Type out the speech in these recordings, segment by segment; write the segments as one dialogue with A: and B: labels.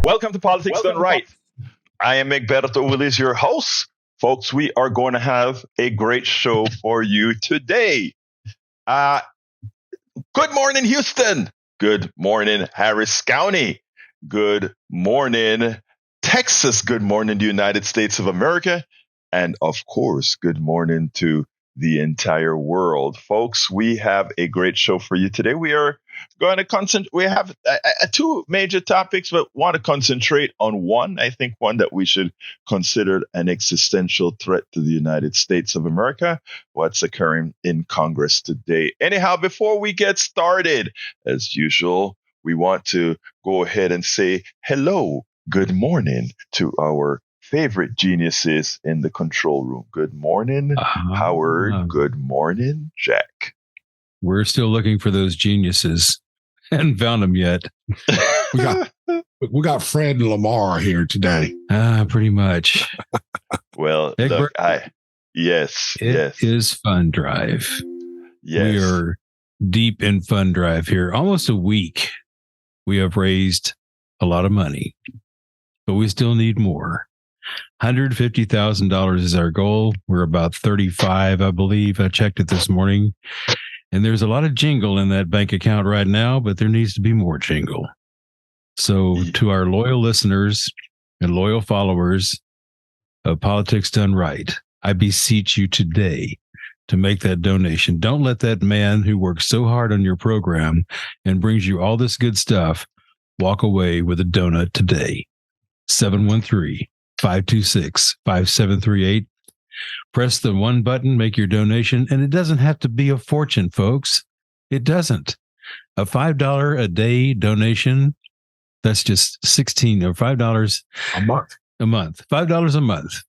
A: Welcome to Politics Done Right. I am Egberto Willis, your host. Folks, we are going to have a great show for you today. Good morning, Houston. Good morning, Harris County. Good morning, Texas. Good morning, the United States of America. And of course, good morning to the entire world. Folks, we have a great show for you today. We are going to concentrate. We have two major topics, but want to concentrate on one. I think one that we should consider an existential threat to the United States of America, what's occurring in Congress today. Anyhow, before we get started, as usual, we want to go ahead and say hello, good morning to our favorite geniuses in the control room. Good morning, Howard. Good morning, Jack.
B: We're still looking for those geniuses. Hadn't found them yet.
C: We got Fred and Lamar here today.
B: Pretty much.
A: Well, look, yes.
B: It is Fund Drive.
A: Yes.
B: We are deep in Fund Drive here. Almost a week. We have raised a lot of money, but we still need more. $150,000 is our goal. We're about 35, I believe. I checked it this morning. And there's a lot of jingle in that bank account right now, but there needs to be more jingle. So to our loyal listeners and loyal followers of Politics Done Right, I beseech you today to make that donation. Don't let that man who works so hard on your program and brings you all this good stuff walk away with a donut today. 713-526-5738. Press the one button, make your donation, and it doesn't have to be a fortune, folks. It doesn't. A $5 a day donation, that's just $5
C: a month.
B: $5 a month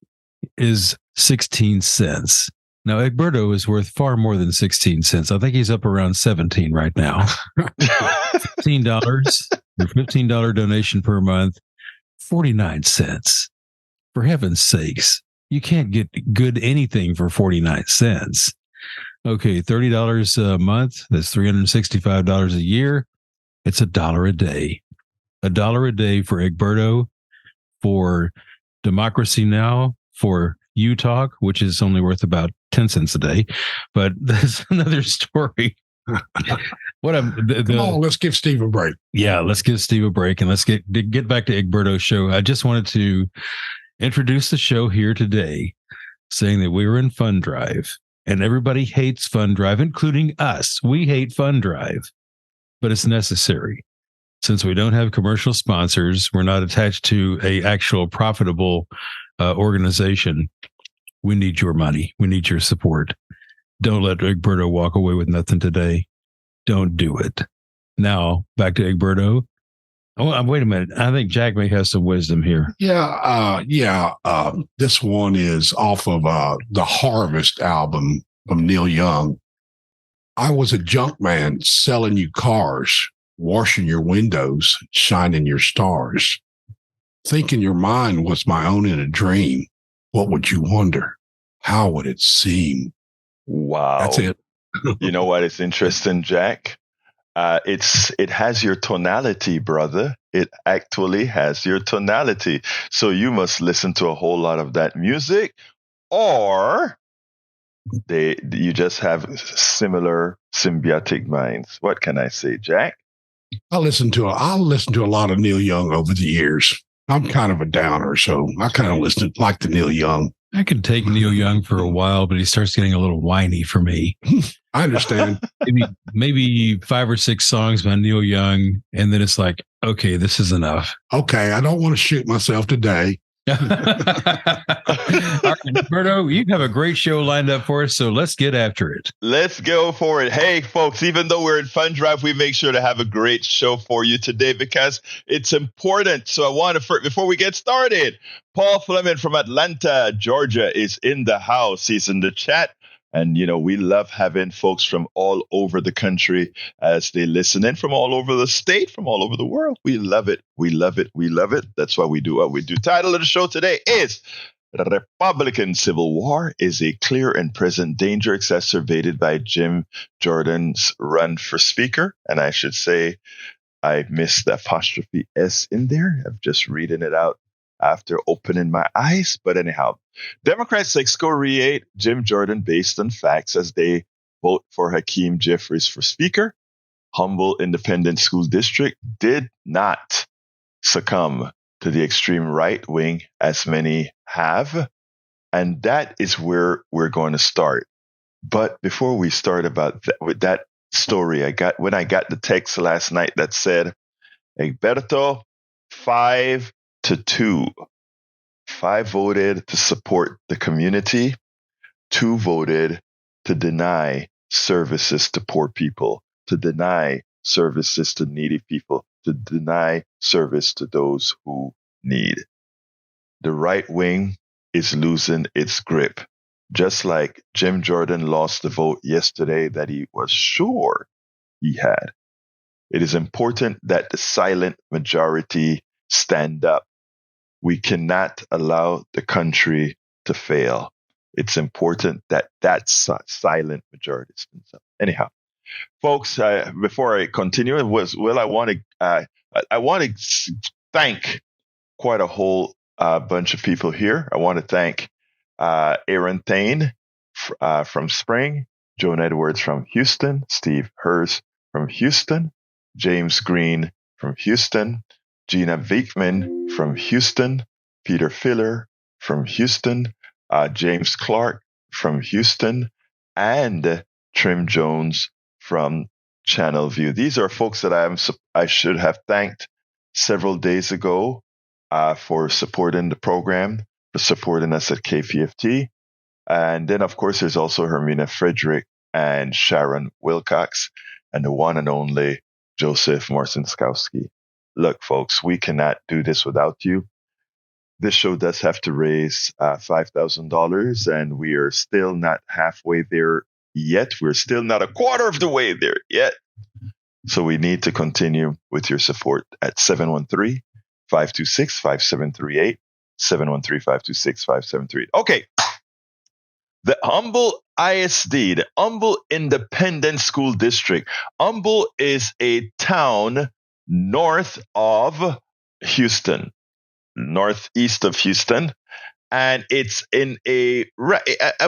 B: is 16 cents. Now, Egberto is worth far more than 16 cents. I think he's up around 17 right now. $15, your $15 donation per month, 49 cents. For heaven's sakes, you can't get good anything for 49 cents. Okay, $30 a month, that's $365 a year. It's $1 a day. $1 a day for Egberto, for Democracy Now!, for U-Talk, which is only worth about 10 cents a day. But that's another story.
C: Come on, let's give Steve a break.
B: Yeah, let's give Steve a break, and let's get back to Egberto's show. I just wanted to introduce the show here today, saying that we were in Fund Drive, and everybody hates Fund Drive, including us. We hate Fund Drive, but it's necessary. Since we don't have commercial sponsors, we're not attached to a actual profitable organization. We need your money. We need your support. Don't let Egberto walk away with nothing today. Don't do it. Now, back to Egberto. Oh, wait a minute. I think Jack may have some wisdom here.
C: This one is off of the Harvest album from Neil Young. I was a junk man selling you cars, washing your windows, shining your stars. Thinking your mind was my own in a dream. What would you wonder? How would it seem?
A: Wow.
C: That's it.
A: You know what is interesting, Jack? It has your tonality, brother. It actually has your tonality. So you must listen to a whole lot of that music, or you just have similar symbiotic minds. What can I say, Jack?
C: I'll listen to a lot of Neil Young over the years. I'm kind of a downer, so I kind of like the Neil Young.
B: I could take Neil Young for a while, but he starts getting a little whiny for me.
C: I understand.
B: maybe 5 or 6 songs by Neil Young, and then it's like, okay, this is enough.
C: Okay, I don't want to shoot myself today.
B: All right, Roberto, you have a great show lined up for us, so let's get after it.
A: Let's go for it. Hey, folks, even though we're in Fund Drive, we make sure to have a great show for you today because it's important. So I want to, before we get started, Paul Fleming from Atlanta, Georgia is in the house. He's in the chat. And, you know, we love having folks from all over the country as they listen in, from all over the state, from all over the world. We love it. We love it. We love it. That's why we do what we do. Title of the show today is Republican Civil War is a clear and present danger exacerbated by Jim Jordan's run for speaker. And I should say I missed the apostrophe S in there. I'm just reading it out after opening my eyes. But anyhow, Democrats excoriate Jim Jordan based on facts as they vote for Hakeem Jeffries for Speaker. Humble Independent School District did not succumb to the extreme right wing as many have. And that is where we're going to start. But before we start with that story, when I got the text last night that said, Egberto, 5-2. 5 voted to support the community. 2 voted to deny services to poor people, to deny services to needy people, to deny service to those who need. The right wing is losing its grip, just like Jim Jordan lost the vote yesterday that he was sure he had. It is important that the silent majority stand up. We cannot allow the country to fail. It's important that silent majority stands up. Anyhow, folks, before I continue, I want to thank quite a whole bunch of people here. I want to thank Aaron Thane from Spring, Joan Edwards from Houston, Steve Hers from Houston, James Green from Houston, Gina Vickman from Houston, Peter Filler from Houston, James Clark from Houston, and Trim Jones from Channel View. These are folks that I should have thanked several days ago for supporting the program, for supporting us at KPFT. And then, of course, there's also Hermina Frederick and Sharon Wilcox and the one and only Joseph Marcinskowski. Look, folks, we cannot do this without you. This show does have to raise $5,000, and we are still not halfway there yet. We're still not a quarter of the way there yet. So we need to continue with your support at 713-526-5738, 713-526-5738. Okay. The Humble ISD, the Humble Independent School District. Humble is a town north of Houston, northeast of Houston, and it's in a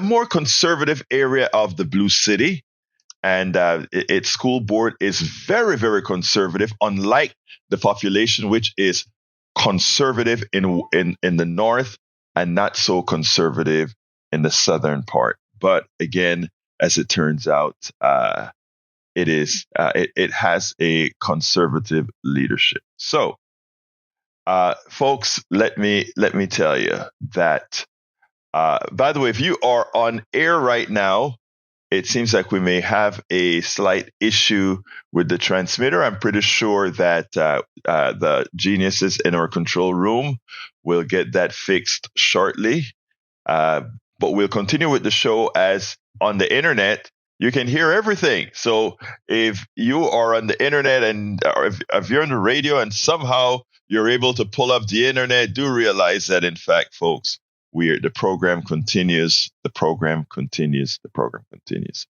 A: more conservative area of the Blue City. And its school board is very, very conservative, unlike the population, which is conservative in the north and not so conservative in the southern part. But again, as it turns out, it has a conservative leadership. So, folks, let me tell you that. By the way, if you are on air right now, it seems like we may have a slight issue with the transmitter. I'm pretty sure that the geniuses in our control room will get that fixed shortly. But we'll continue with the show as on the internet, you can hear everything. So if you are on the internet or if you're on the radio and somehow you're able to pull up the internet, do realize that, in fact, folks, the program continues. The program continues. The program continues.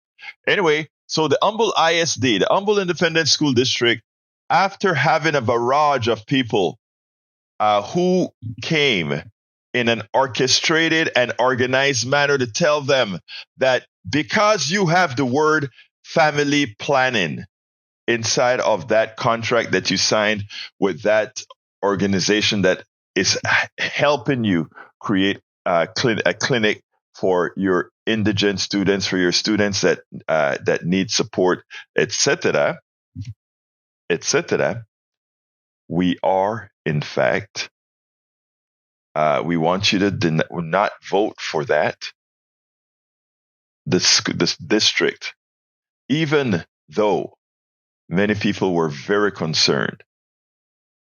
A: Anyway, so the Humble ISD, the Humble Independent School District, after having a barrage of people who came in an orchestrated and organized manner to tell them that because you have the word family planning inside of that contract that you signed with that organization that is helping you create a clinic for your indigent students, for your students that need support, etc., etc. We are, in fact, we want you to not vote for that. This district, even though many people were very concerned,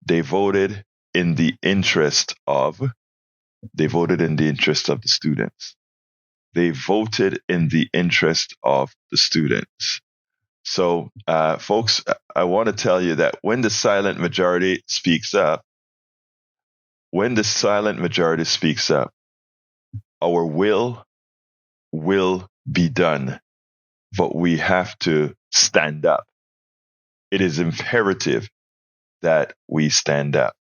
A: they voted in the interest of the students. They voted in the interest of the students. So, folks, I want to tell you that when the silent majority speaks up, our will be done, but we have to stand up. It is imperative that we stand up.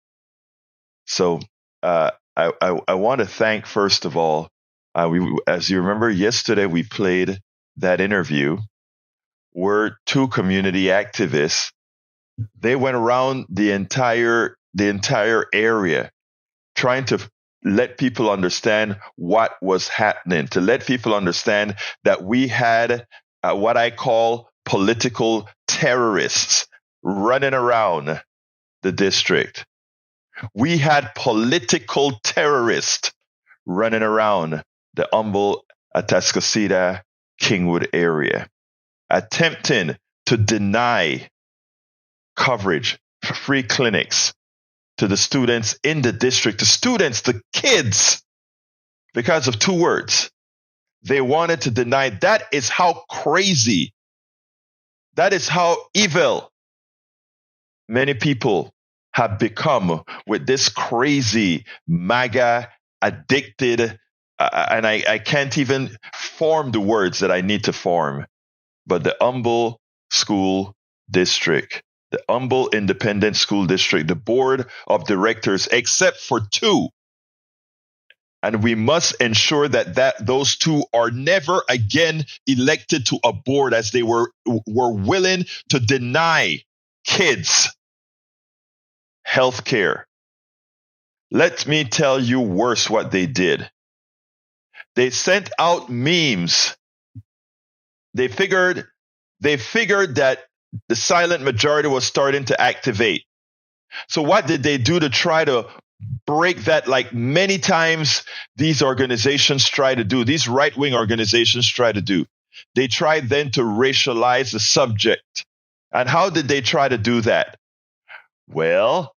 A: So I want to thank, first of all, as you remember yesterday, we played that interview where two community activists, they went around the entire area trying to let people understand what was happening, to let people understand that we had what I call political terrorists running around the district. We had political terrorists running around the Humble, Atascocita, Kingwood area, attempting to deny coverage for free clinics to the students in the district, the kids, because of two words. They wanted to deny. That is how crazy, that is how evil many people have become with this crazy MAGA addicted, and I can't even form the words that I need to form, but the Humble School District, the Humble Independent School District, the board of directors, except for two. And we must ensure that those two are never again elected to a board, as they were willing to deny kids health care. Let me tell you worse what they did. They sent out memes. They figured that the silent majority was starting to activate. So what did they do to try to break that, like many times these organizations try to do, these right-wing organizations try to do? They tried then to racialize the subject. And how did they try to do that? Well,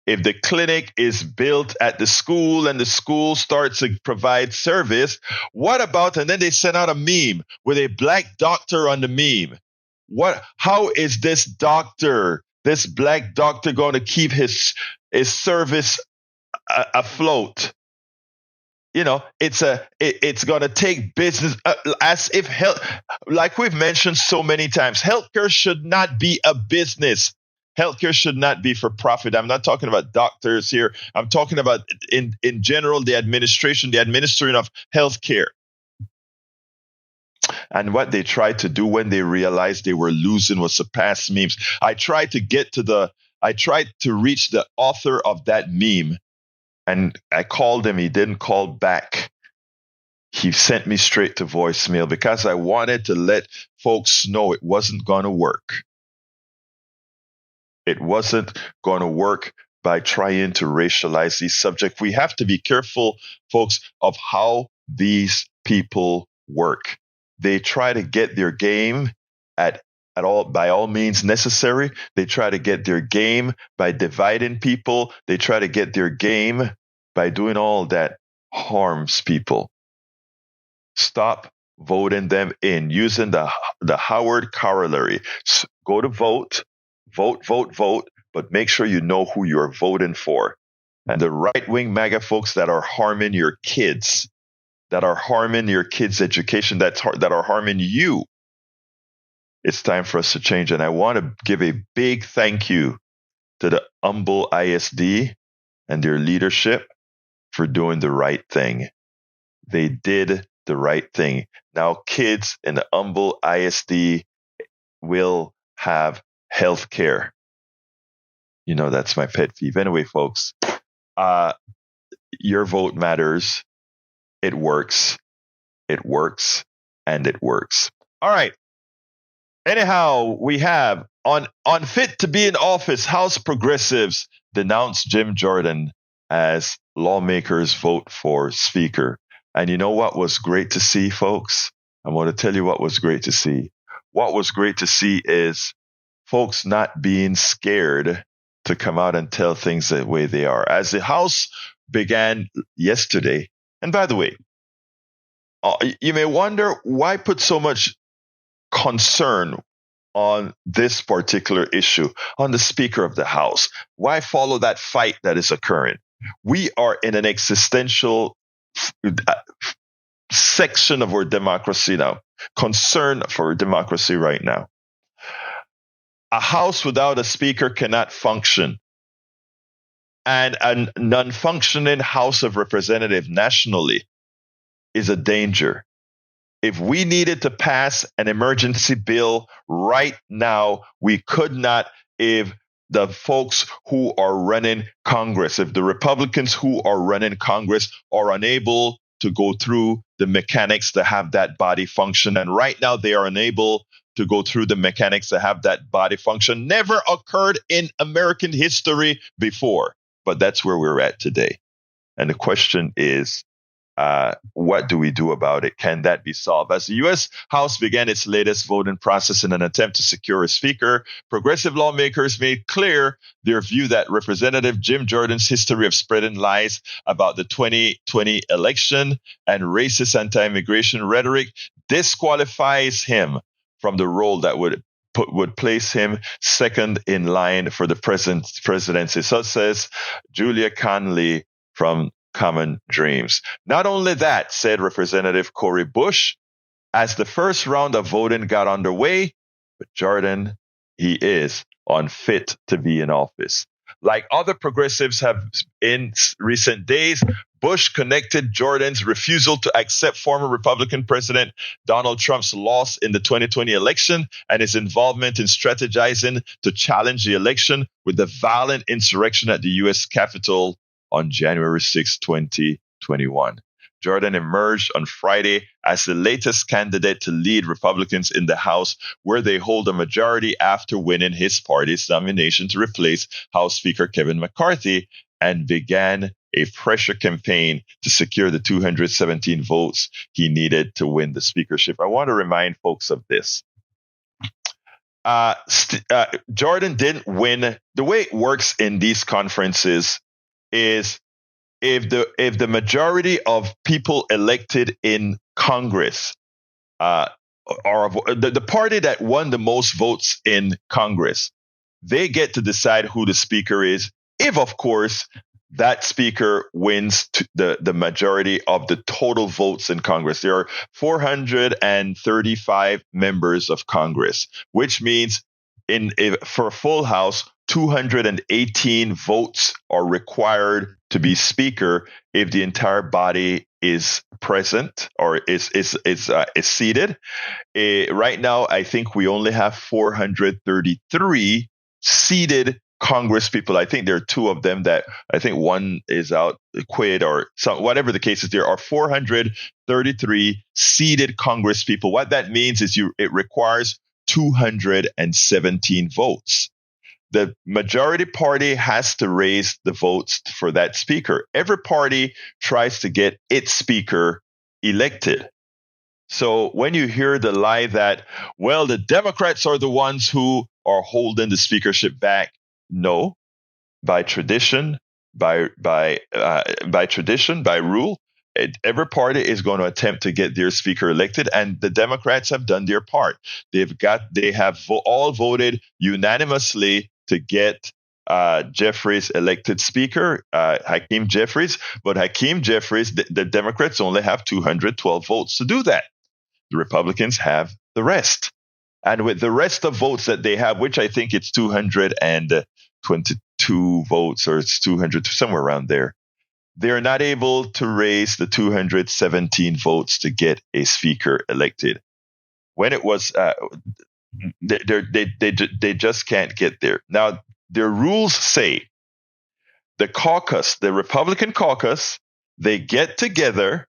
A: if the clinic is built at the school and the school starts to provide service, what about, and then they sent out a meme with a black doctor on the meme. How is this black doctor going to keep his service afloat? It's going to take business, as if health, like we've mentioned so many times, healthcare should not be a business. Healthcare should not be for profit. I'm not talking about doctors here. I'm talking about in general, the administering of healthcare. And what they tried to do when they realized they were losing was to pass memes. I tried to reach the author of that meme, and I called him. He didn't call back. He sent me straight to voicemail because I wanted to let folks know it wasn't going to work. It wasn't going to work by trying to racialize these subjects. We have to be careful, folks, of how these people work. They try to get their game by all means necessary. They try to get their game by dividing people. They try to get their game by doing all that harms people. Stop voting them in using the Howard corollary. Go to vote, but make sure you know who you're voting for. And the right-wing MAGA folks that are harming your kids, that are harming your kids' education, that are harming you, it's time for us to change. And I want to give a big thank you to the Humble ISD and their leadership for doing the right thing. They did the right thing. Now kids in the Humble ISD will have health care. That's my pet peeve. Anyway, folks, your vote matters. It works, and it works. All right. Anyhow, we have unfit to be in office, House progressives denounce Jim Jordan as lawmakers vote for speaker. And you know what was great to see, folks? I want to tell you what was great to see. What was great to see is folks not being scared to come out and tell things the way they are. As the House began yesterday, and by the way, you may wonder why put so much concern on this particular issue, on the Speaker of the House. Why follow that fight that is occurring? We are in an existential section of our democracy now, concern for democracy right now. A house without a speaker cannot function. And a non-functioning House of Representatives nationally is a danger. If we needed to pass an emergency bill right now, we could not if the folks who are running Congress, if the Republicans who are running Congress are unable to go through the mechanics to have that body function. And right now they are unable to go through the mechanics to have that body function. Never occurred in American history before. But that's where we're at today. And the question is, what do we do about it? Can that be solved? As the U.S. House began its latest voting process in an attempt to secure a speaker, progressive lawmakers made clear their view that Representative Jim Jordan's history of spreading lies about the 2020 election and racist anti-immigration rhetoric disqualifies him from the role that would place him second in line for the presidency. So says Julia Conley from Common Dreams. Not only that, said Representative Cori Bush, as the first round of voting got underway, but Jordan, he is unfit to be in office. Like other progressives have in recent days, Bush connected Jordan's refusal to accept former Republican President Donald Trump's loss in the 2020 election and his involvement in strategizing to challenge the election with the violent insurrection at the U.S. Capitol on January 6, 2021. Jordan emerged on Friday as the latest candidate to lead Republicans in the House, where they hold a majority after winning his party's nomination to replace House Speaker Kevin McCarthy, and began a pressure campaign to secure the 217 votes he needed to win the speakership. I want to remind folks of this. Jordan didn't win. The way it works in these conferences is if the majority of people elected in Congress are the party that won the most votes in Congress, they get to decide who the speaker is. If, of course, that speaker wins the majority of the total votes in Congress. There are 435 members of Congress, which means for a full House, 218 votes are required to be speaker if the entire body is present or is seated. Right now, I think we only have 433 seated Congress people. I think there are two of them that I think one is out quit or whatever the case is. There are 433 seated Congress people. What that means is it requires 217 votes. The majority party has to raise the votes for that speaker. Every party tries to get its speaker elected. So when you hear the lie that, well, the Democrats are the ones who are holding the speakership back, no, by tradition, by rule, every party is going to attempt to get their speaker elected, and the Democrats have done their part. They have all voted unanimously to get Jeffries elected speaker, Hakeem Jeffries. But Hakeem Jeffries, the Democrats only have 212 votes to do that. The Republicans have the rest. And with the rest of votes that they have, which I think it's 222 votes or it's 200, somewhere around there, they're not able to raise the 217 votes to get a speaker elected. When it was, they just can't get there. Now, their rules say the Republican caucus, they get together,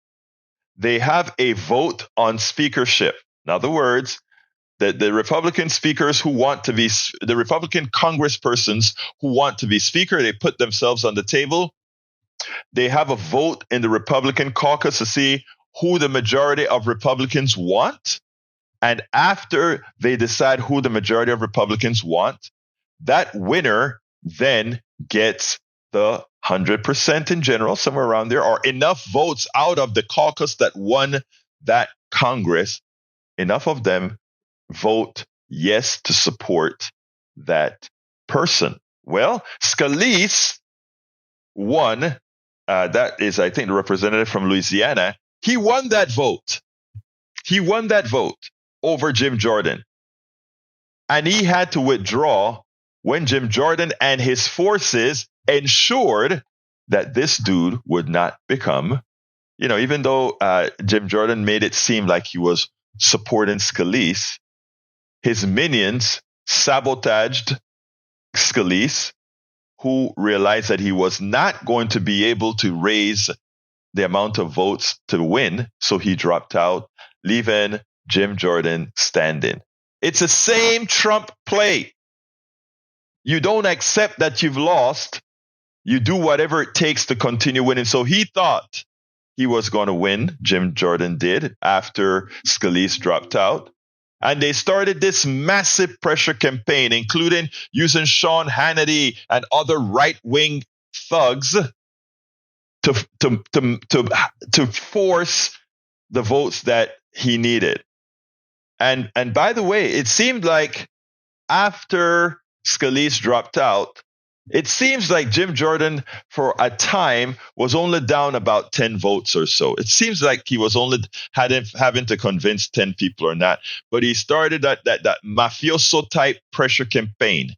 A: they have a vote on speakership. In other words, the Republican speakers who want to be, the Republican congresspersons who want to be speaker, they put themselves on the table. They have a vote in the Republican caucus to see who the majority of Republicans want. And after they decide who the majority of Republicans want, that winner then gets the 100% in general, somewhere around there, or enough votes out of the caucus that won that Congress, enough of them vote yes to support that person. Well, Scalise won. That is, I think, the representative from Louisiana. He won that vote. He won that vote over Jim Jordan. And he had to withdraw when Jim Jordan and his forces ensured that this dude would not become, even though Jim Jordan made it seem like he was supporting Scalise, his minions sabotaged Scalise, who realized that he was not going to be able to raise the amount of votes to win. So he dropped out, leaving Jim Jordan standing. It's the same Trump play. You don't accept that you've lost. You do whatever it takes to continue winning. So he thought he was going to win. Jim Jordan did after Scalise dropped out. And they started this massive pressure campaign, including using Sean Hannity and other right-wing thugs to force the votes that he needed. And by the way, it seemed like after Scalise dropped out, it seems like Jim Jordan for a time was only down about 10 votes or so. It seems like he was only having to convince 10 people or not. But he started that mafioso type pressure campaign.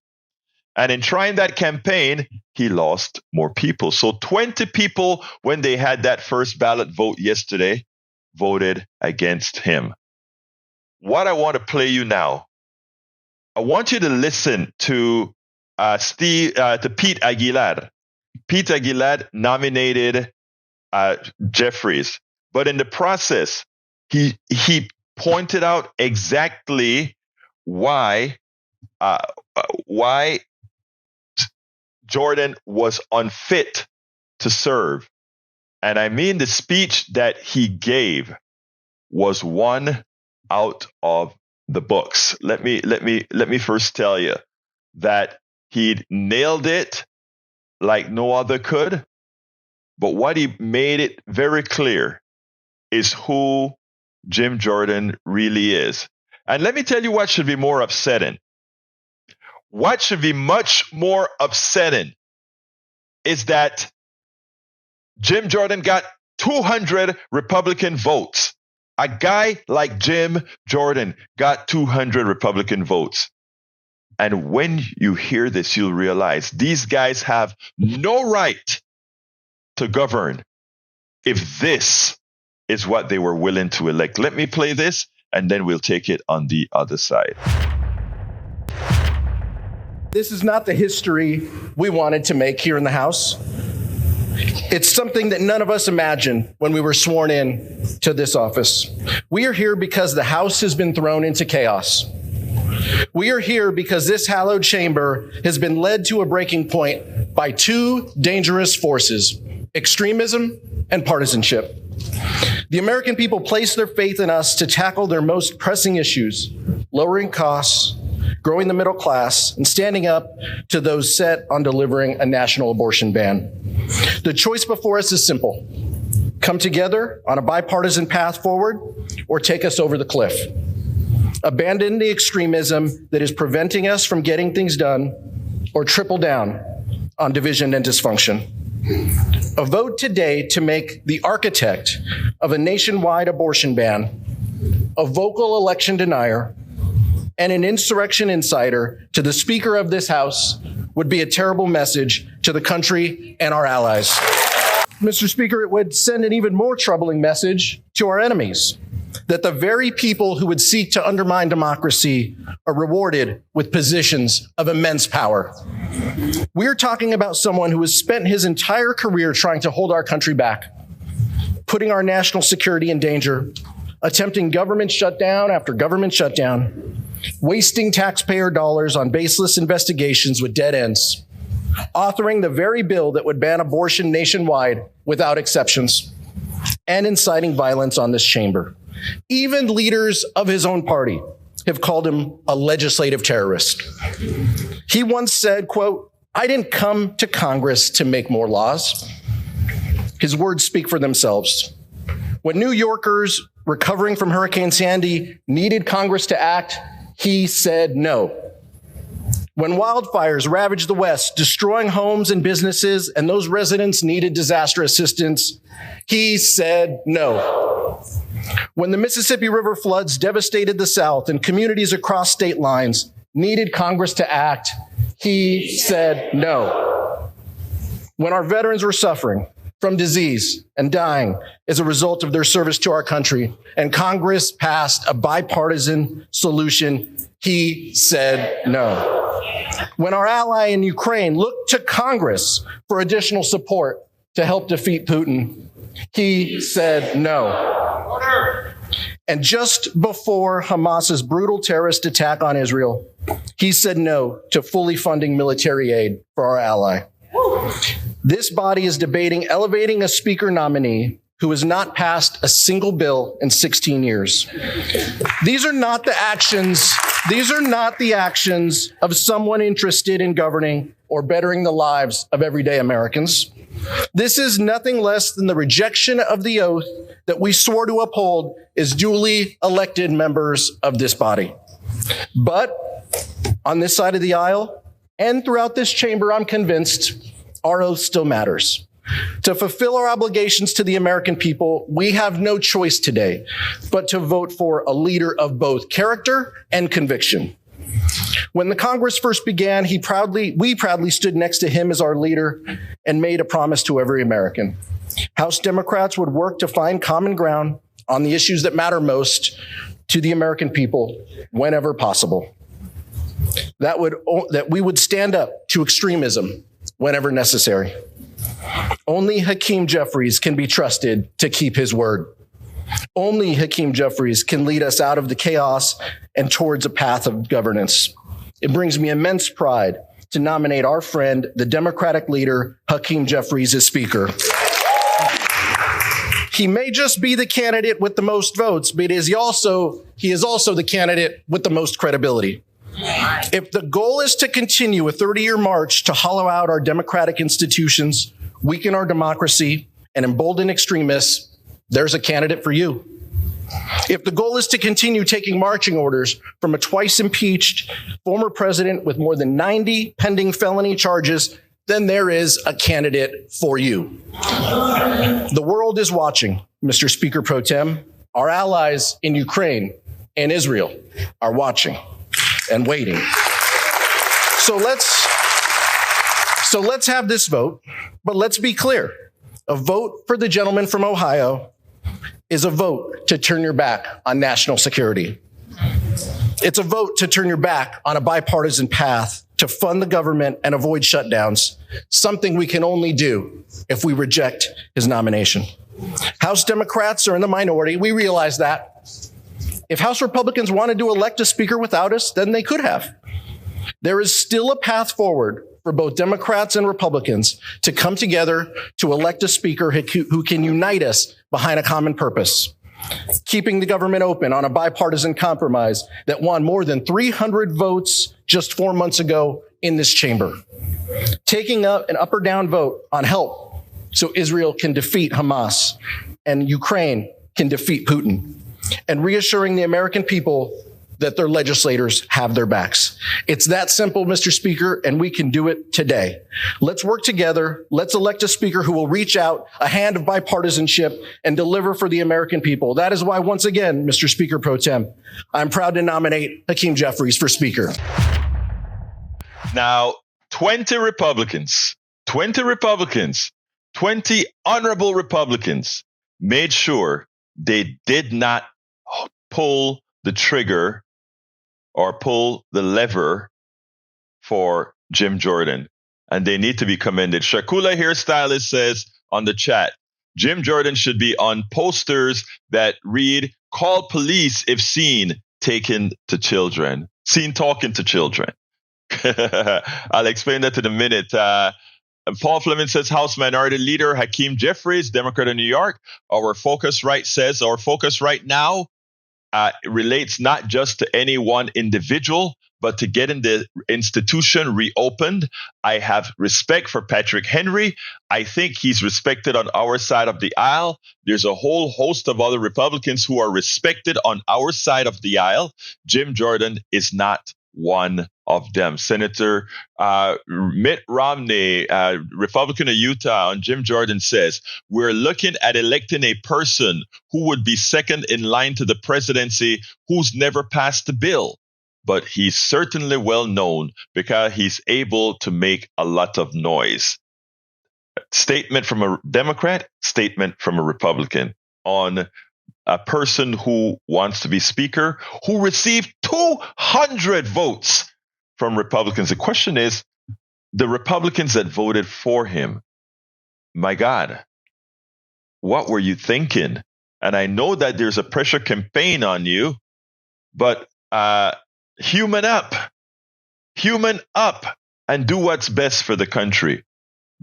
A: And in trying that campaign, he lost more people. So 20 people, when they had that first ballot vote yesterday, voted against him. What I want to play you now, I want you to listen to Pete Aguilar. Pete Aguilar nominated Jeffries, but in the process, he pointed out exactly why Jordan was unfit to serve. And I mean, the speech that he gave was one out of the books. Let me first tell you that he nailed it like no other could. But what he made it very clear is who Jim Jordan really is. And let me tell you what should be more upsetting. What should be much more upsetting is that Jim Jordan got 200 Republican votes. A guy like Jim Jordan got 200 Republican votes. And when you hear this, you'll realize these guys have no right to govern if this is what they were willing to elect. Let me play this, and then we'll take it on the other side.
D: This is not the history we wanted to make here in the House. It's something that none of us imagined when we were sworn in to this office. We are here because the House has been thrown into chaos. We are here because this hallowed chamber has been led to a breaking point by two dangerous forces: extremism and partisanship. The American people place their faith in us to tackle their most pressing issues: lowering costs, growing the middle class, and standing up to those set on delivering a national abortion ban. The choice before us is simple: come together on a bipartisan path forward, or take us over the cliff. Abandon the extremism that is preventing us from getting things done, or triple down on division and dysfunction. A vote today to make the architect of a nationwide abortion ban a vocal election denier and an insurrection insider to the Speaker of this House would be a terrible message to the country and our allies. Mr. Speaker, it would send an even more troubling message to our enemies, that the very people who would seek to undermine democracy are rewarded with positions of immense power. We're talking about someone who has spent his entire career trying to hold our country back, putting our national security in danger, attempting government shutdown after government shutdown, wasting taxpayer dollars on baseless investigations with dead ends, authoring the very bill that would ban abortion nationwide without exceptions, and inciting violence on this chamber. Even leaders of his own party have called him a legislative terrorist. He once said, quote, "I didn't come to Congress to make more laws." His words speak for themselves. When New Yorkers recovering from Hurricane Sandy needed Congress to act, he said no. When wildfires ravaged the West, destroying homes and businesses, and those residents needed disaster assistance, he said no. When the Mississippi River floods devastated the South and communities across state lines needed Congress to act, he said no. When our veterans were suffering from disease and dying as a result of their service to our country, and Congress passed a bipartisan solution, he said no. When our ally in Ukraine looked to Congress for additional support to help defeat Putin, he said no. And just before Hamas's brutal terrorist attack on Israel, he said no to fully funding military aid for our ally. This body is debating elevating a speaker nominee who has not passed a single bill in 16 years. These are not the actions of someone interested in governing or bettering the lives of everyday Americans. This is nothing less than the rejection of the oath that we swore to uphold as duly elected members of this body. But on this side of the aisle and throughout this chamber, I'm convinced our oath still matters. To fulfill our obligations to the American people, we have no choice today but to vote for a leader of both character and conviction. When the Congress first began, we proudly stood next to him as our leader and made a promise to every American. House Democrats would work to find common ground on the issues that matter most to the American people whenever possible. That we would stand up to extremism whenever necessary. Only Hakeem Jeffries can be trusted to keep his word. Only Hakeem Jeffries can lead us out of the chaos and towards a path of governance. It brings me immense pride to nominate our friend, the Democratic leader, Hakeem Jeffries, as Speaker. He may just be the candidate with the most votes, but he is also the candidate with the most credibility. If the goal is to continue a 30-year march to hollow out our democratic institutions, weaken our democracy, and embolden extremists, there's a candidate for you. If the goal is to continue taking marching orders from a twice impeached former president with more than 90 pending felony charges, then there is a candidate for you. The world is watching, Mr. Speaker Pro Tem. Our allies in Ukraine and Israel are watching and waiting. So let's have this vote, but let's be clear. A vote for the gentleman from Ohio is a vote to turn your back on national security. It's a vote to turn your back on a bipartisan path to fund the government and avoid shutdowns, something we can only do if we reject his nomination. House Democrats are in the minority. We realize that. If House Republicans wanted to elect a speaker without us, then they could have. There is still a path forward for both Democrats and Republicans to come together to elect a speaker who can unite us behind a common purpose, keeping the government open on a bipartisan compromise that won more than 300 votes just 4 months ago in this chamber, taking up an up or down vote on help so Israel can defeat Hamas and Ukraine can defeat Putin, and reassuring the American people that their legislators have their backs. It's that simple, Mr. Speaker, and we can do it today. Let's work together. Let's elect a speaker who will reach out a hand of bipartisanship and deliver for the American people. That is why, once again, Mr. Speaker Pro Tem, I'm proud to nominate Hakeem Jeffries for Speaker.
A: Now, 20 honorable Republicans made sure they did not pull the trigger or pull the lever for Jim Jordan. And they need to be commended. Shakula Hairstylist says on the chat, Jim Jordan should be on posters that read, call police if seen talking to children. I'll explain that in a minute. Paul Fleming says, House Minority Leader Hakeem Jeffries, Democrat of New York. Our focus right now relates not just to any one individual, but to getting the institution reopened. I have respect for Patrick Henry. I think he's respected on our side of the aisle. There's a whole host of other Republicans who are respected on our side of the aisle. Jim Jordan is not one of them. Senator Mitt Romney, Republican of Utah, on Jim Jordan says, we're looking at electing a person who would be second in line to the presidency who's never passed a bill. but he's certainly well known because he's able to make a lot of noise. Statement from a Democrat, statement from a Republican on a person who wants to be speaker, who received 200 votes from Republicans. The question is, the Republicans that voted for him, my God, what were you thinking? And I know that there's a pressure campaign on you, but human up, and do what's best for the country.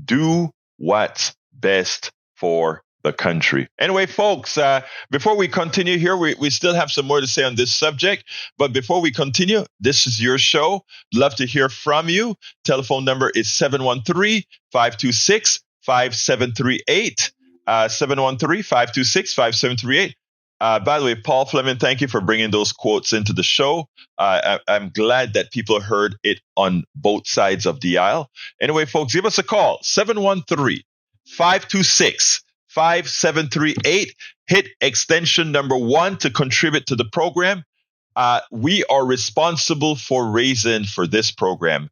A: Do what's best for the country. Anyway, folks, before we continue here, we still have some more to say on this subject. But before we continue, this is your show. Love to hear from you. Telephone number is 713-526-5738. 713-526-5738. By the way, Paul Fleming, thank you for bringing those quotes into the show. I'm glad that people heard it on both sides of the aisle. Anyway, folks, give us a call, 713-526-5738. Hit extension number 1 to contribute to the program. We are responsible for raising for this program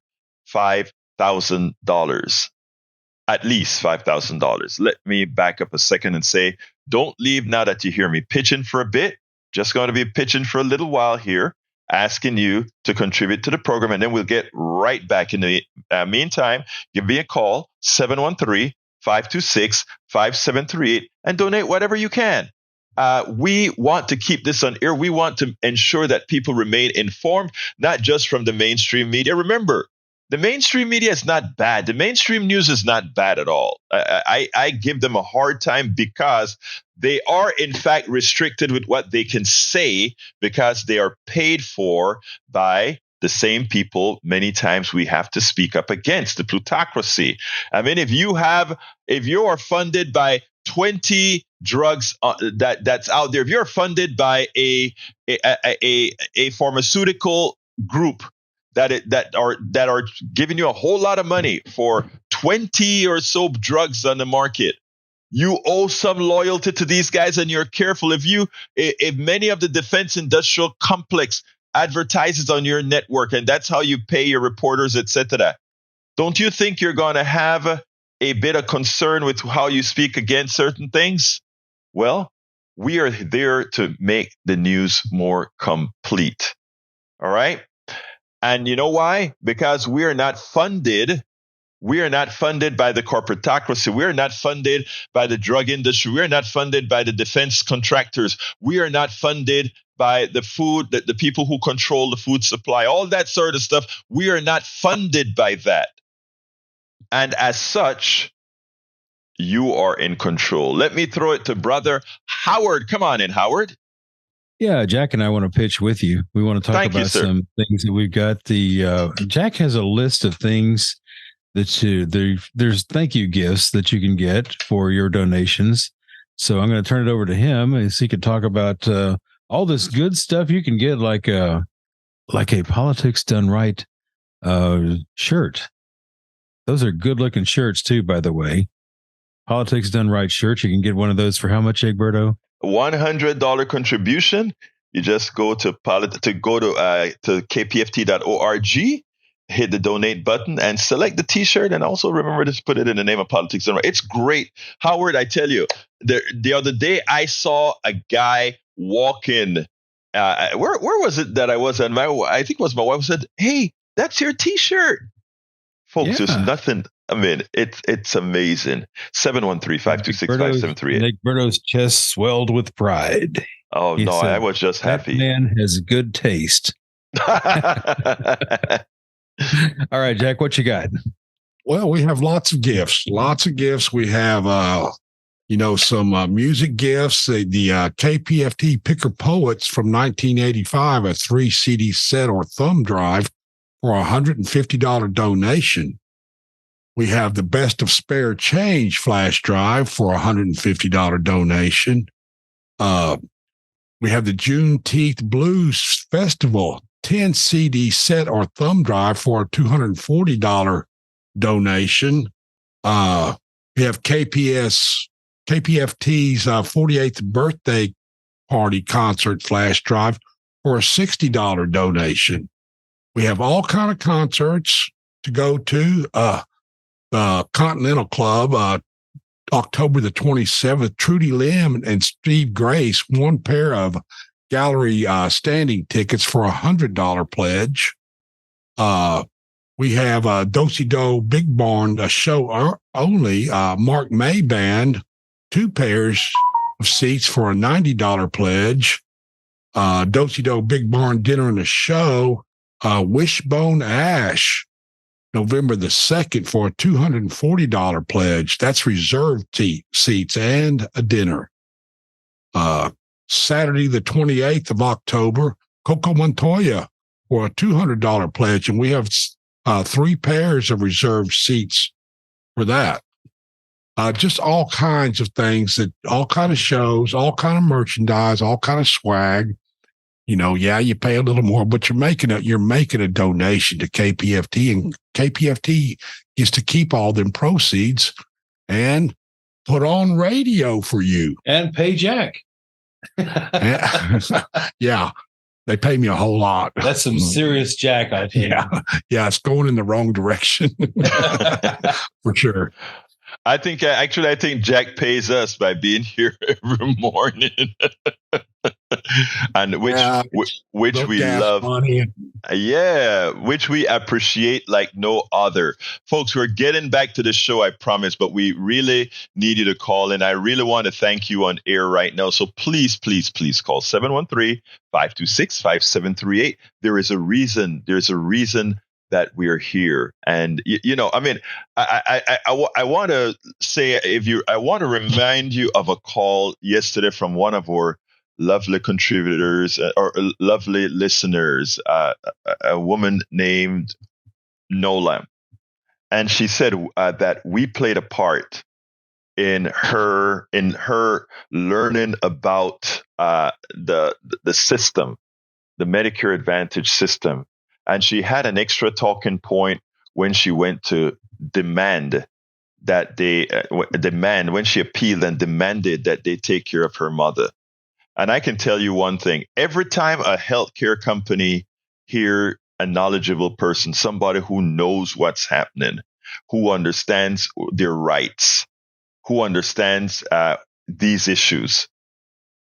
A: $5,000. At least $5,000. Let me back up a second and say, don't leave now that you hear me pitching for a bit. Just going to be pitching for a little while here, asking you to contribute to the program, and then we'll get right back. In the meantime, give me a call, 713-526-5738, and donate whatever you can. We want to keep this on air. We want to ensure that people remain informed, not just from the mainstream media. Remember, the mainstream media is not bad. The mainstream news is not bad at all. I give them a hard time because they are, in fact, restricted with what they can say because they are paid for by the same people many times we have to speak up against, the plutocracy. I mean, if you are funded by 20 drugs that's out there, if you're funded by a pharmaceutical group that are giving you a whole lot of money for 20 or so drugs on the market, you owe some loyalty to these guys, and you're careful. If many of the defense industrial complex advertises on your network, and that's how you pay your reporters, etc., don't you think you're going to have a bit of concern with how you speak against certain things? Well, we are there to make the news more complete. All right? And you know why? Because we are not funded. We are not funded by the corporatocracy. We are not funded by the drug industry. We are not funded by the defense contractors. We are not funded by the people who control the food supply, all that sort of stuff. We are not funded by that. And as such, you are in control. Let me throw it to Brother Howard. Come on in, Howard.
B: Yeah, Jack and I want to pitch with you. We want to talk about some things that we've got. Jack has a list of things that there's thank you gifts that you can get for your donations. So I'm going to turn it over to him and so he can talk about all this good stuff you can get, like a Politics Done Right shirt. Those are good looking shirts too, by the way. Politics Done Right shirts. You can get one of those for how much, Egberto?
A: $100 contribution. You just go to kpft.org, hit the donate button, and select the T-shirt. And also remember to put it in the name of Politics Done Right. It's great, Howard. I tell you, the other day I saw a guy walking. Where was it that I was? And I think it was my wife said, "Hey, that's your T-shirt." Folks, There's nothing. I mean, it's amazing. 713-526-5738.
B: Egberto's chest swelled with pride.
A: Oh, he said, I was just happy.
B: That man has good taste. All right, Jack, what you got?
C: Well, we have lots of gifts. We have, some music gifts. The KPFT Picker Poets from 1985, a 3 CD set or thumb drive for a $150 donation. We have the Best of Spare Change flash drive for a $150 donation. We have the Juneteenth Blues Festival 10 CD set or thumb drive for a $240 donation. We have KPFT's 48th birthday party concert flash drive for a $60 donation. We have all kind of concerts to go to. The Continental Club, October the 27th, Trudy Lim and Steve Grace, one pair of gallery standing tickets for $100 pledge. We have Do-Si-Do Big Barn, a show only, Mark May Band, 2 pairs of seats for a $90 pledge. Do-Si-Do Big Barn Dinner and a Show, Wishbone Ash, November the 2nd for a $240 pledge. That's reserved seats and a dinner. Saturday the 28th of October, Coco Montoya for a $200 pledge. And we have 3 pairs of reserved seats for that. Just all kinds of things, all kind of shows, all kind of merchandise, all kind of swag. You pay a little more, but you're making a donation to KPFT, and KPFT is to keep all them proceeds and put on radio for you
B: and pay Jack.
C: Yeah, they pay me a whole lot.
B: That's some serious Jack, I think.
C: Yeah, it's going in the wrong direction for sure.
A: I think Jack pays us by being here every morning, and which we love. Which we appreciate like no other. Folks, we're getting back to the show, I promise, but we really need you to call in. I really want to thank you on air right now. So please, please, please call 713-526-5738. There is a reason. There's a reason that we are here. And, I want to say, I want to remind you of a call yesterday from one of our lovely contributors or lovely listeners, a woman named Nola. And she said that we played a part in her learning about the system, the Medicare Advantage system. And she had an extra talking point when she went to demand that when she appealed and demanded that they take care of her mother. And I can tell you one thing, every time a healthcare company hear a knowledgeable person, somebody who knows what's happening, who understands their rights, who understands these issues,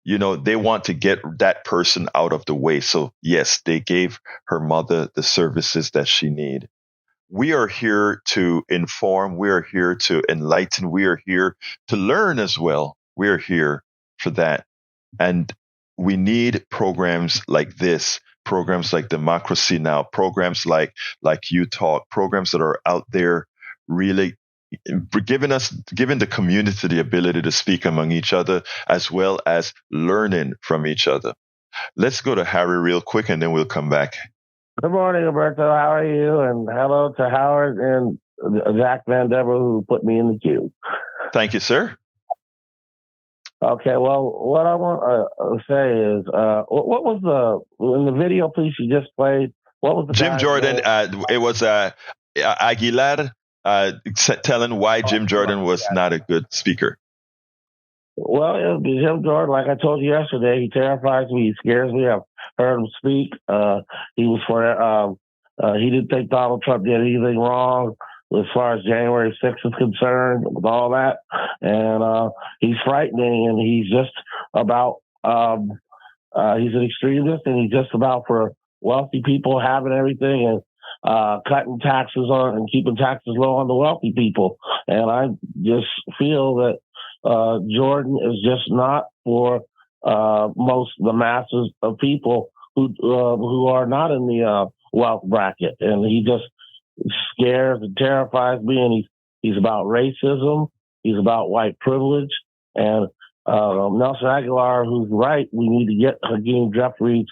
A: they want to get that person out of the way. So yes, they gave her mother the services that she needs. We are here to inform. We are here to enlighten. We are here to learn as well. We are here for that. And we need programs like this, programs like Democracy Now!, programs like You Talk, programs that are out there really giving the community the ability to speak among each other as well as learning from each other. Let's go to Harry real quick and then we'll come back.
E: Good morning, Roberto. How are you? And hello to Howard and Zach Van Dever, who put me in the queue.
A: Thank you, sir.
E: Okay, well, what I want to say is, what was in the video piece you just played? What was the
A: Jim Jordan? It was Aguilar telling why Jim Jordan was not a good speaker.
E: Well, Jim Jordan, like I told you yesterday, he terrifies me. He scares me. I've heard him speak. He didn't think Donald Trump did anything wrong as far as January 6th is concerned, with all that. And he's frightening, and he's just about, he's an extremist, and he's just about for wealthy people having everything and cutting taxes on and keeping taxes low on the wealthy people. And I just feel that Jordan is just not for the masses of people who are not in the wealth bracket. And he just scares and terrifies me. And he's about racism. He's about white privilege. And Nelson Aguilar, who's right, we need to get Hakeem Jeffries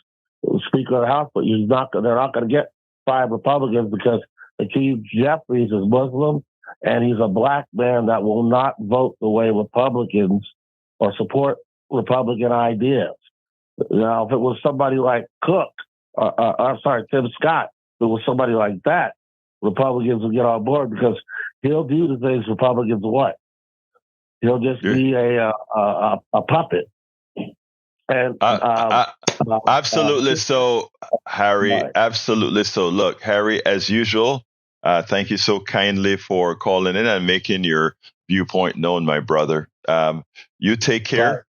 E: Speaker of the House, but they're not going to get 5 Republicans because Hakeem Jeffries is Muslim, and he's a black man that will not vote the way Republicans or support Republican ideas. Now, if it was somebody like Tim Scott, if it was somebody like that, Republicans would get on board because he'll do the things Republicans want. He'll just be a puppet. And
A: absolutely so, Harry. Absolutely so. Look, Harry, as usual, thank you so kindly for calling in and making your viewpoint known, my brother. You take care.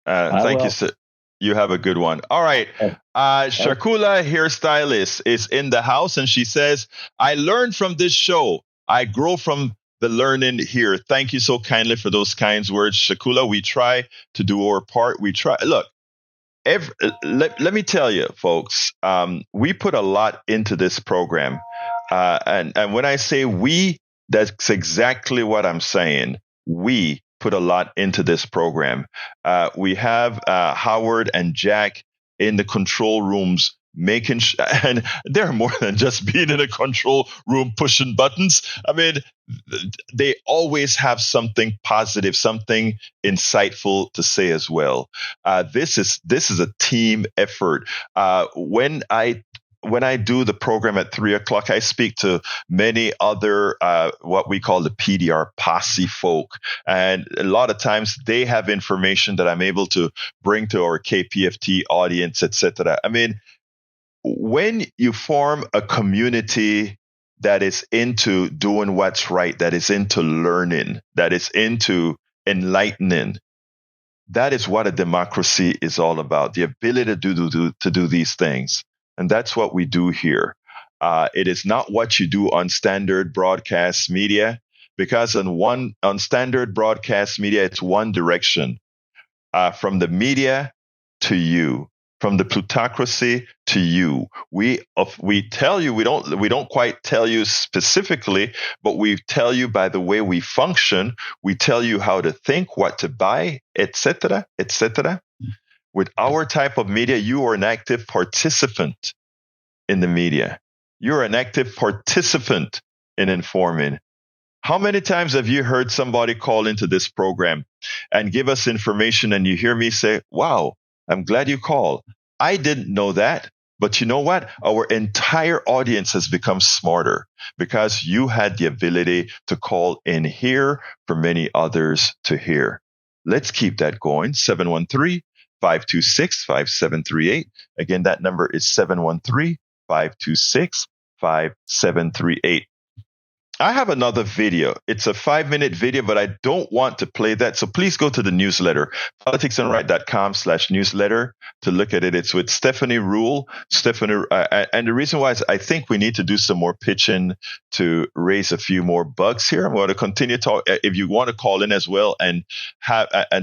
A: Thank you, sir. You have a good one. All right. Shakula, hairstylist, is in the house, and she says, I learned from this show. I grow from the learning here. Thank you so kindly for those kind words, Shakula. We try to do our part. We try. Look, let me tell you, folks, we put a lot into this program. And when I say we, that's exactly what I'm saying. We put a lot into this program. We have Howard and Jack in the control rooms making and they're more than just being in a control room pushing buttons. I mean, they always have something positive, something insightful to say as well. This is a team effort. When I do the program at 3:00, I speak to many other, what we call the PDR posse folk. And a lot of times they have information that I'm able to bring to our KPFT audience, etc. I mean, when you form a community that is into doing what's right, that is into learning, that is into enlightening, that is what a democracy is all about. The ability to do these things. And that's what we do here. It is not what you do on standard broadcast media, because on standard broadcast media, it's one direction, from the media to you, from the plutocracy to you. We tell you, we don't quite tell you specifically, but we tell you by the way we function. We tell you how to think, what to buy, etc., etc. With our type of media, you are an active participant in the media. You're an active participant in informing. How many times have you heard somebody call into this program and give us information and you hear me say, wow, I'm glad you called. I didn't know that. But you know what? Our entire audience has become smarter because you had the ability to call in here for many others to hear. Let's keep that going. 713-526-5738. Again, that number is 713-526-5738. I have another video. It's a 5-minute video, but I don't want to play that. So please go to the newsletter, politicsandright.com/newsletter to look at it. It's with Stephanie Rule. And the reason why is I think we need to do some more pitching to raise a few more bucks here. I'm going to continue talk. If you want to call in as well and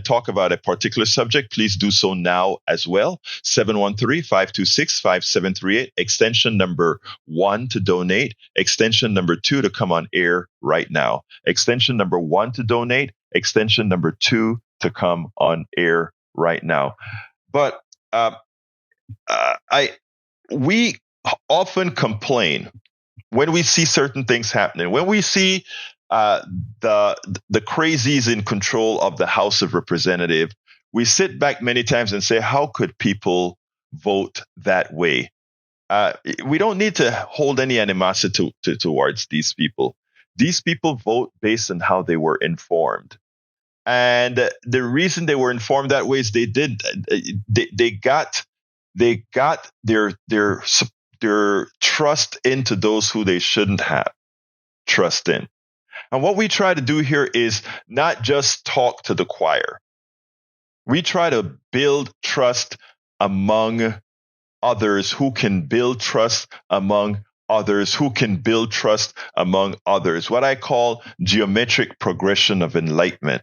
A: talk about a particular subject, please do so now as well. 713-526-5738, extension number 1 to donate, extension number 2 to come on air right now. Extension number 1 to donate, extension number 2 to come on air right now. But we often complain when we see certain things happening, when we see the crazies in control of the House of Representatives. We sit back many times and say, how could people vote that way? We don't need to hold any animosity towards these people. These people vote based on how they were informed. And the reason they were informed that way is they got their trust into those who they shouldn't have trust in. And what we try to do here is not just talk to the choir. We try to build trust among others who can build trust among others who can build trust among others. What I call geometric progression of enlightenment.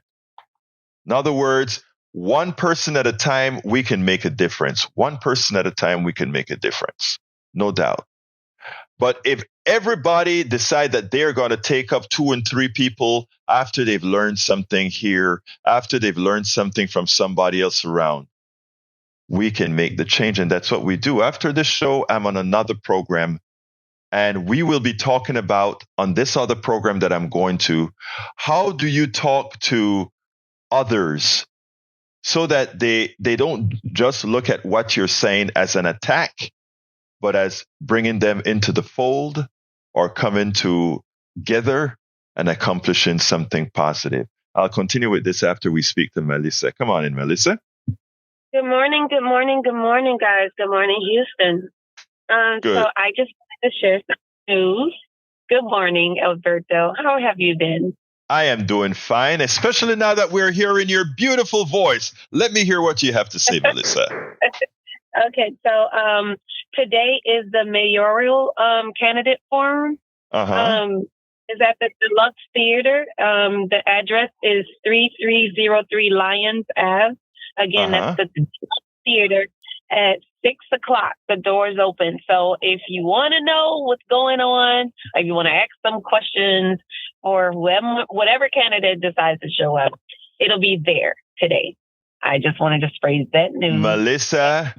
A: In other words, one person at a time, we can make a difference. One person at a time, we can make a difference. No doubt. But if everybody decide that they're going to take up 2 and 3 people after they've learned something here, after they've learned something from somebody else around, we can make the change. And that's what we do. After this show, I'm on another program. And we will be talking about, on this other program that I'm going to, how do you talk to others so that they don't just look at what you're saying as an attack, but as bringing them into the fold or coming together and accomplishing something positive. I'll continue with this after we speak to Melissa. Come on in, Melissa.
F: Good morning, good morning, good morning, guys. Good morning, Houston.
A: Good.
F: So I just wanted to share some news. Good morning, Alberto. How have you been?
A: I am doing fine, especially now that we're hearing your beautiful voice. Let me hear what you have to say, Melissa.
F: Okay, so today is the mayoral candidate forum. Is at the Deluxe Theater. The address is 3303 Lyons Ave. Again, that's the Deluxe Theater at 6:00. The doors open. So if you want to know what's going on, if you want to ask some questions, or whatever candidate decides to show up, it'll be there today. I just wanted to phrase that news.
A: Melissa,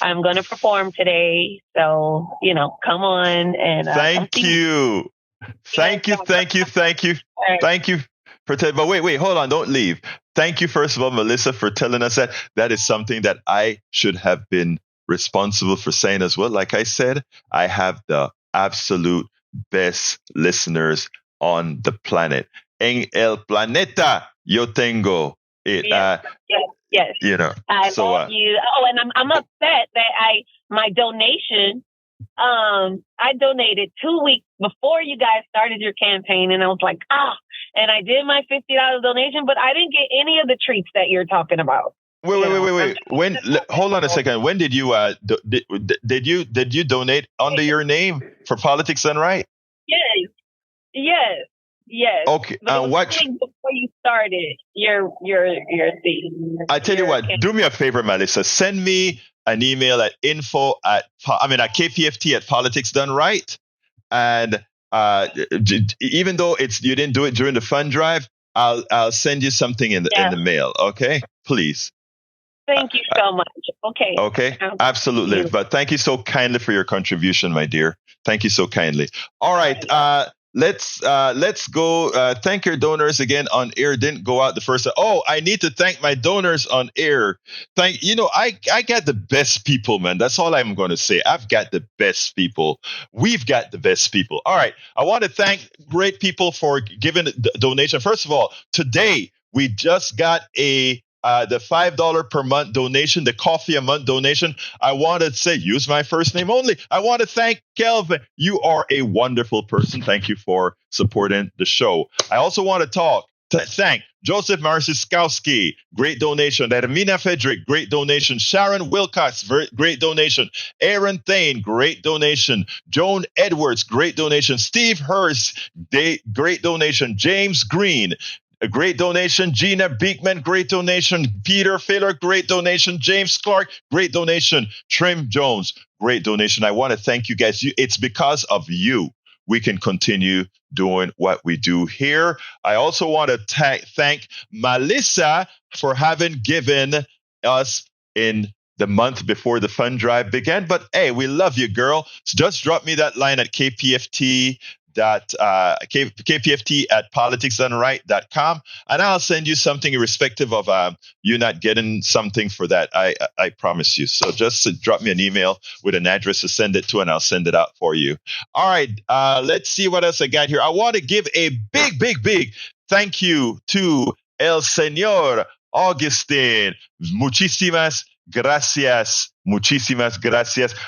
F: I'm going to perform today. So, come on. And
A: thank you. Thank you for but wait, hold on, don't leave. Thank you, first of all, Melissa, for telling us that. That is something that I should have been responsible for saying as well. Like I said, I have the absolute best listeners on the planet. En el planeta yo tengo it.
F: Yes. I
A: so,
F: love you. Oh, and I'm upset that my donation. I donated 2 weeks before you guys started your campaign, and I was like, and I did my $50 donation, but I didn't get any of the treats that you're talking about.
A: Wait. When? Hold on a second. When did you did you donate under your name for Politics Done Right?
F: Yes.
A: Okay.
F: What? Before you started your thing.
A: I tell you what. Do me a favor, Melissa. Send me an email at KPFT at Politics Done Right, and even though you didn't do it during the fund drive, I'll send you something in the mail. Okay, please.
F: Thank you so much. Okay,
A: absolutely. But thank you so kindly for your contribution, my dear. Thank you so kindly. All right. Let's go. Thank your donors again on air. Didn't go out the first time. Oh, I need to thank my donors on air. I got the best people, man. That's all I'm going to say. I've got the best people. We've got the best people. All right. I want to thank great people for giving the donation. First of all, today we just got the $5 per month donation, the coffee a month donation. I want to say, use my first name only. I want to thank Kelvin. You are a wonderful person. Thank you for supporting the show. I also want to thank Joseph Marciskowski, great donation. Hermina Fedrick, great donation. Sharon Wilcox, great donation. Aaron Thane, great donation. Joan Edwards, great donation. Steve Hurst, great donation. James Green, a great donation. Gina Beekman, great donation. Peter Filler, great donation. James Clark, great donation. Trim Jones, great donation. I want to thank you guys. It's because of you we can continue doing what we do here. I also want to thank Melissa for having given us in the month before the fund drive began. But hey, we love you, girl. So just drop me that line at KPFT at politicsdoneright.com, and I'll send you something irrespective of you not getting something for that. I promise you. So just drop me an email with an address to send it to, and I'll send it out for you. All right, let's see what else I got here. I want to give a big thank you to El Señor Augustin. Muchísimas gracias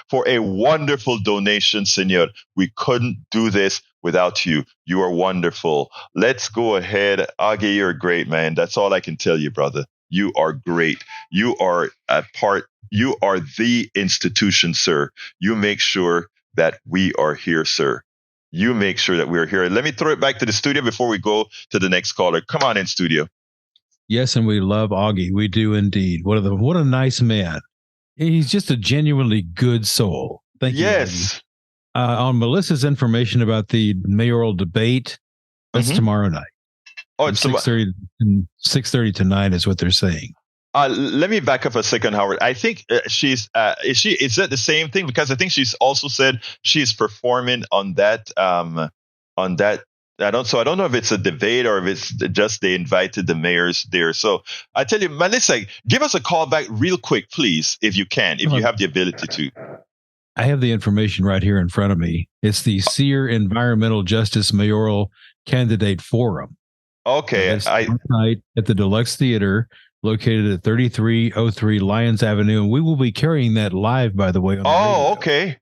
A: for a wonderful donation, Señor. We couldn't do this without you. You are wonderful. Let's go ahead. Augie, you're great, man. That's all I can tell you, brother. You are great. You are the institution, sir. You make sure that we are here, sir. You make sure that we're here. Let me throw it back to the studio before we go to the next caller. Come on in, studio.
B: Yes, and we love Augie. We do indeed. What a nice man. He's just a genuinely good soul. Thank you.
A: Yes.
B: On Melissa's information about the mayoral debate, that's tomorrow night.
A: Oh, it's
B: 6:30 to 9 is what they're saying.
A: Let me back up a second, Howard. I think is that the same thing? Because I think she's also said she's performing on that. I don't know if it's a debate or if it's just they invited the mayors there. So I tell you, Melissa, give us a call back real quick, please, if you can, if you have the ability to.
B: I have the information right here in front of me. It's the Sear Environmental Justice Mayoral Candidate Forum.
A: Okay.
B: Night at the Deluxe Theater, located at 3303 Lyons Avenue. And we will be carrying that live, by the way. On the radio.
A: Okay.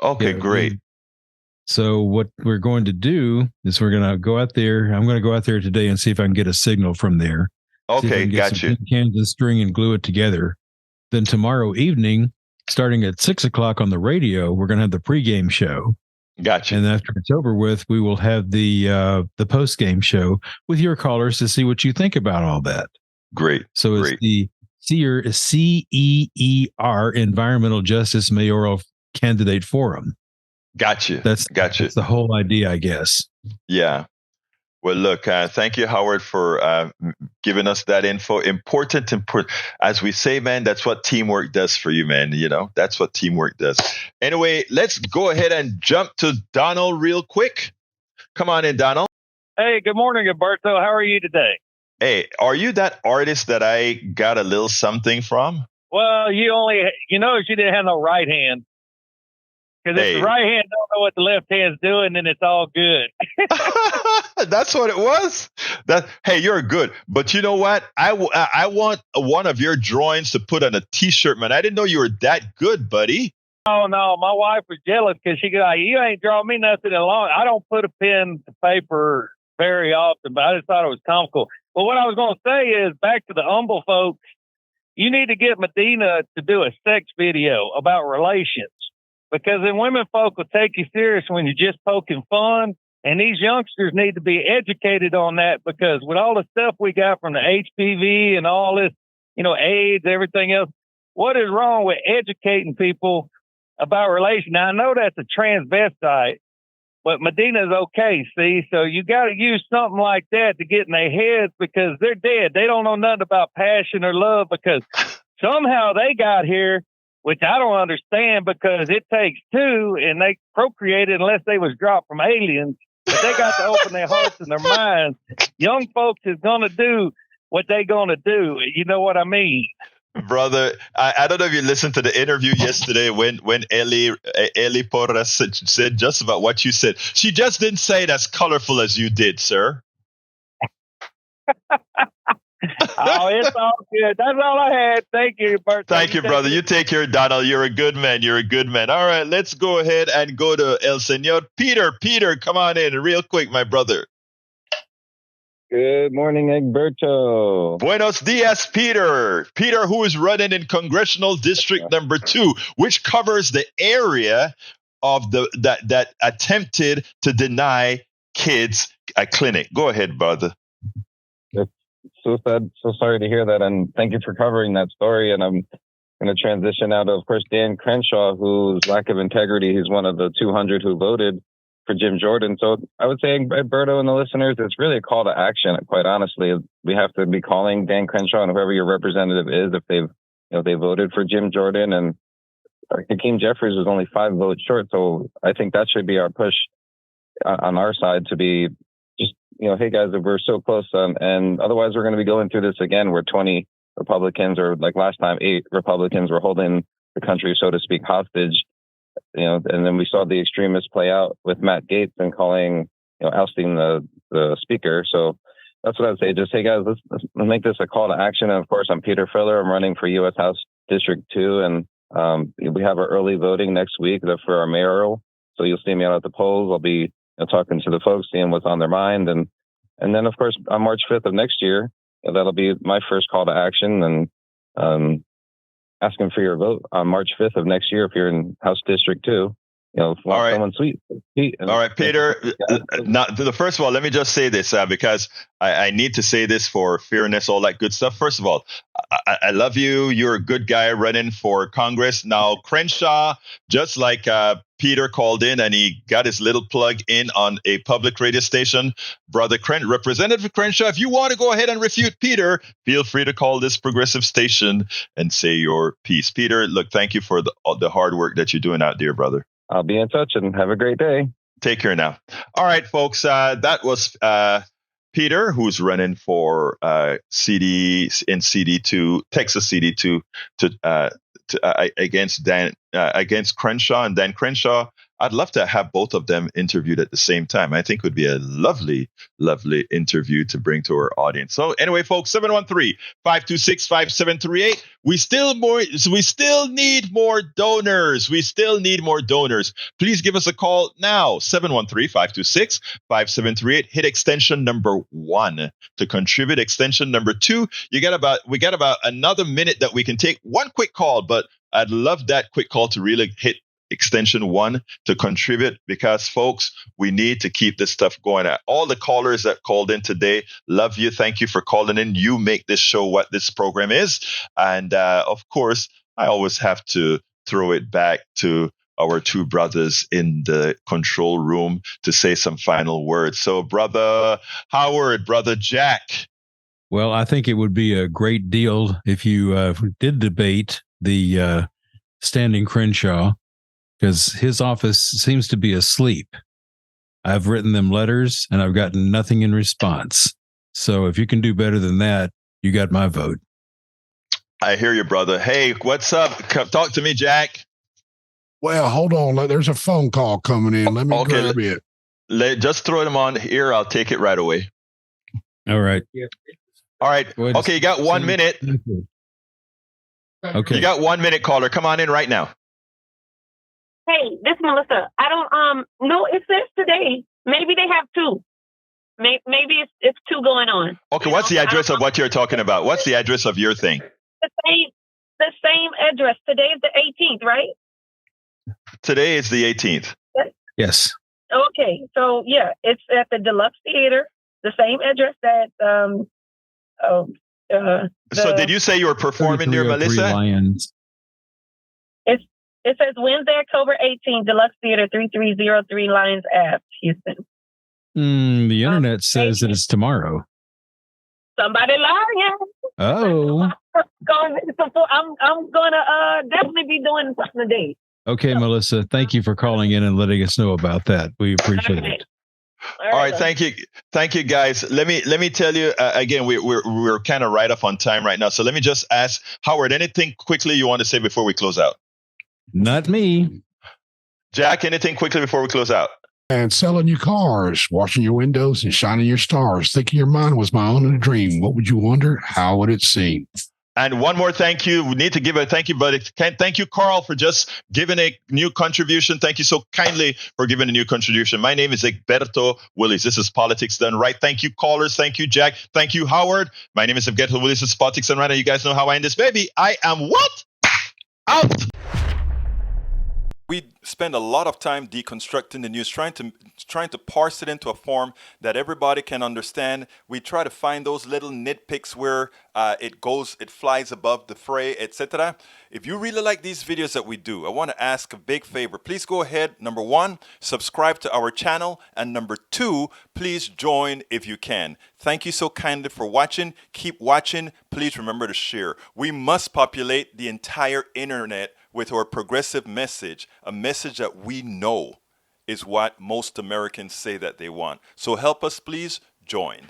A: Okay, great.
B: So what we're going to do is we're going to go out there. I'm going to go out there today and see if I can get a signal from there.
A: Okay, got you.
B: Kansas string and glue it together. Then tomorrow evening, starting at 6:00 on the radio, we're going to have the pregame show.
A: Gotcha.
B: And after it's over with, we will have the post-game show with your callers to see what you think about all that.
A: Great.
B: So it's the CEER Environmental Justice Mayoral Candidate Forum.
A: Gotcha.
B: That's the whole idea, I guess. Yeah.
A: Well, look, thank you, Howard, for giving us that info. Important. As we say, man, that's what teamwork does for you, man. You know, that's what teamwork does. Anyway, let's go ahead and jump to Donald real quick. Come on in, Donald.
G: Hey, good morning, Alberto. How are you today?
A: Hey, are you that artist that I got a little something from?
G: Well, you notice you didn't have no right hand. Because if the right hand don't know what the left hand's doing, then it's all good.
A: That's what it was. Hey, you're good. But you know what? I want one of your drawings to put on a T-shirt, man. I didn't know you were that good, buddy.
G: Oh, no. My wife was jealous because she goes, you ain't drawn me nothing in long. I don't put a pen to paper very often, but I just thought it was comical. But what I was going to say is, back to the humble folks, you need to get Medina to do a sex video about relations. Because then women folk will take you serious when you're just poking fun. And these youngsters need to be educated on that, because with all the stuff we got from the HPV and all this, AIDS, everything else, what is wrong with educating people about relations? Now, I know that's a transvestite, but Medina's okay, see? So you got to use something like that to get in their heads, because they're dead. They don't know nothing about passion or love, because somehow they got here, which I don't understand, because it takes two and they procreated unless they was dropped from aliens. But they got to open their hearts and their minds. Young folks is going to do what they going to do. You know what I mean?
A: Brother, I don't know if you listened to the interview yesterday when Eli Porras said just about what you said. She just didn't say it as colorful as you did, sir.
G: Oh, it's all good. That's all I had. Thank you, Bert.
A: Thank you, brother. You take care, Donald. You're a good man. You're a good man. All right, let's go ahead and go to El Señor. Peter, come on in real quick, my brother.
H: Good morning, Egberto.
A: Buenos dias, Peter. Peter, who is running in Congressional District number 2, which covers the area of that attempted to deny kids a clinic. Go ahead, brother.
H: So sad, so sorry to hear that, and thank you for covering that story. And I'm going to transition out of course, Dan Crenshaw, whose lack of integrity, he's one of the 200 who voted for Jim Jordan. So I would say, Alberto and the listeners, it's really a call to action. Quite honestly, we have to be calling Dan Crenshaw and whoever your representative is if they voted for Jim Jordan. And Hakeem Jeffries was only 5 votes short. So I think that should be our push on our side to be just, hey guys, we're so close. And otherwise we're going to be going through this again where 20 Republicans, or like last time, 8 Republicans were holding the country, so to speak, hostage. And then we saw the extremists play out with Matt Gaetz and calling, ousting the speaker. So that's what I'd say. Just, hey guys, let's make this a call to action. And of course, I'm Peter Filler. I'm running for U.S. House District 2. And we have our early voting next week for our mayoral. So you'll see me out at the polls. I'll be talking to the folks, seeing what's on their mind. And then, of course, on March 5th of next year, that'll be my first call to action. And asking for your vote on March 5th of next year if you're in House District 2. All right. Someone sweet.
A: All right, Peter. First of all, let me just say this because I need to say this for fairness, all that good stuff. First of all, I love you. You're a good guy running for Congress. Now, Crenshaw, just like Peter called in and he got his little plug in on a public radio station. Brother Representative Crenshaw, if you want to go ahead and refute Peter, feel free to call this progressive station and say your piece. Peter, look, thank you for the hard work that you're doing out there, brother.
H: I'll be in touch and have a great day.
A: Take care now. All right, folks. That was Peter, who's running for CD2, Texas CD2, against Crenshaw. And Dan Crenshaw I'd love to have both of them interviewed at the same time. I think it would be a lovely, lovely interview to bring to our audience. So anyway, folks, 713-526-5738. We still need more donors. Please give us a call now. 713-526-5738. Hit extension number 1 to contribute. Extension number 2. We got about another minute that we can take one quick call, but I'd love that quick call to really hit extension 1 to contribute, because folks, we need to keep this stuff going. All the callers that called in today, love you. Thank you for calling in. You make this show what this program is. And of course, I always have to throw it back to our two brothers in the control room to say some final words. So Brother Howard, Brother Jack.
B: Well, I think it would be a great deal if you did debate the standing Crenshaw, because his office seems to be asleep. I've written them letters and I've gotten nothing in response. So if you can do better than that, you got my vote.
A: I hear you, brother. Hey, what's up? Talk to me, Jack.
C: Well, hold on. There's a phone call coming in. Let me grab it.
A: Just throw them on here. I'll take it right away.
B: All right.
A: All right. Okay, you got 1 minute.
B: Okay.
A: You got 1 minute, caller. Come on in right now.
F: Hey, this is Melissa. I don't no, it says today. Maybe they have 2. Maybe it's 2 going on.
A: Okay, what's the address of what you're talking about? What's the address of your thing?
F: The same address. Today is the 18th, right?
A: Today is the 18th.
B: Yes.
F: Okay, so yeah, it's at the Deluxe Theater, the same address that
A: so did you say you were performing there, Melissa?
B: Lions.
F: It says Wednesday, October 18th, Deluxe Theater, 3303 Lions Ave, Houston.
B: The internet says that it's tomorrow.
F: Somebody lying.
B: Oh.
F: I'm gonna definitely be doing something today.
B: Okay, Melissa, thank you for calling in and letting us know about that. We appreciate it.
A: All right, thank you, guys. Let me tell you again. We're kind of right off on time right now, so let me just ask Howard, anything quickly you want to say before we close out?
B: Not me.
A: Jack, anything quickly before we close out?
C: And selling your cars, washing your windows, and shining your stars. Thinking your mind was my own in a dream. What would you wonder? How would it seem?
A: And one more thank you. We need to give a thank you, but thank you, Carl, for just giving a new contribution. Thank you so kindly for giving a new contribution. My name is Egberto Willis. This is Politics Done Right. Thank you, callers. Thank you, Jack. Thank you, Howard. My name is Egberto Willis. This is Politics Done Right. And you guys know how I end this, baby. I am what? Out. We spend a lot of time deconstructing the news, trying to parse it into a form that everybody can understand. We try to find those little nitpicks where it flies above the fray, etc. If you really like these videos that we do, I want to ask a big favor. Please go ahead. Number 1, subscribe to our channel. And number 2, please join if you can. Thank you so kindly for watching. Keep watching. Please remember to share. We must populate the entire internet with our progressive message, a message that we know is what most Americans say that they want. So help us, please join.